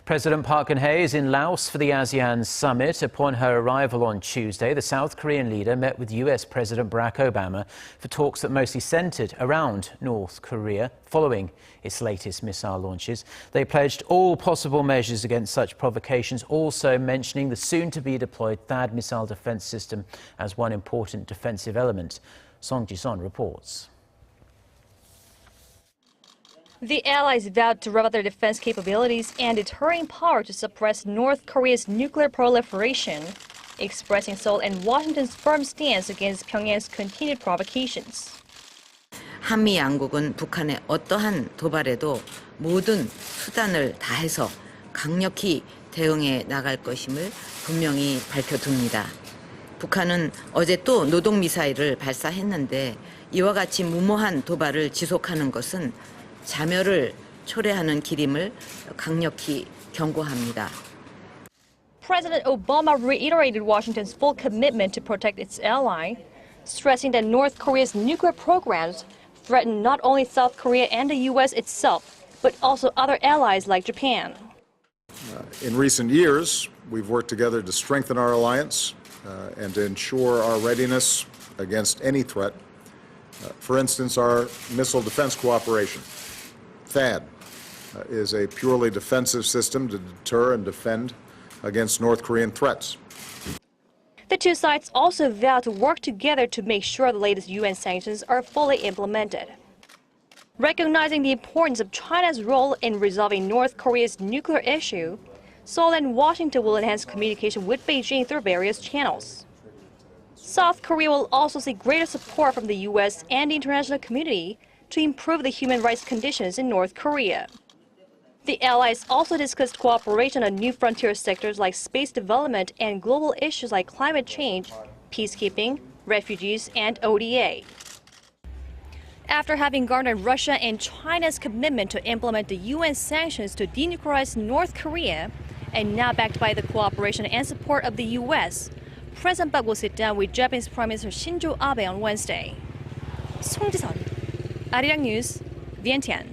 President Park Geun-hye is in Laos for the ASEAN summit. Upon her arrival on Tuesday, the South Korean leader met with US President Barack Obama for talks that mostly centered around North Korea following its latest missile launches. They pledged all possible measures against such provocations, also mentioning the soon-to-be-deployed THAAD missile defense system as one important defensive element. Song Ji-son reports. The allies vowed to rev up their defense capabilities and deterring power to suppress North Korea's nuclear proliferation, expressing Seoul and Washington's firm stance against Pyongyang's continued provocations. 한미 양국은 북한의 어떠한 도발에도 모든 수단을 다해서 강력히 대응해 나갈 것임을 분명히 밝혀둡니다. 북한은 어제 또 노동미사일을 발사했는데 이와 같이 무모한 도발을 지속하는 것은 자멸을 초래하는 길임을 강력히 경고합니다. President Obama reiterated Washington's full commitment to protect its ally, stressing that North Korea's nuclear programs threaten not only South Korea and the U.S. itself, but also other allies like Japan. In recent years, we've worked together to strengthen our alliance and to ensure our readiness against any threat. For instance, our missile defense cooperation. THAAD is a purely defensive system to deter and defend against North Korean threats. The two sides also vowed to work together to make sure the latest UN sanctions are fully implemented. Recognizing the importance of China's role in resolving North Korea's nuclear issue, Seoul and Washington will enhance communication with Beijing through various channels. South Korea will also seek greater support from the U.S. and the international community to improve the human rights conditions in North Korea. The allies also discussed cooperation on new frontier sectors like space development and global issues like climate change, peacekeeping, refugees, and ODA. After having garnered Russia and China's commitment to implement the UN sanctions to denuclearize North Korea, and now backed by the cooperation and support of the U.S., President Park will sit down with Japanese Prime Minister Shinzo Abe on Wednesday. Song Ji-son, Arirang News, Vientiane.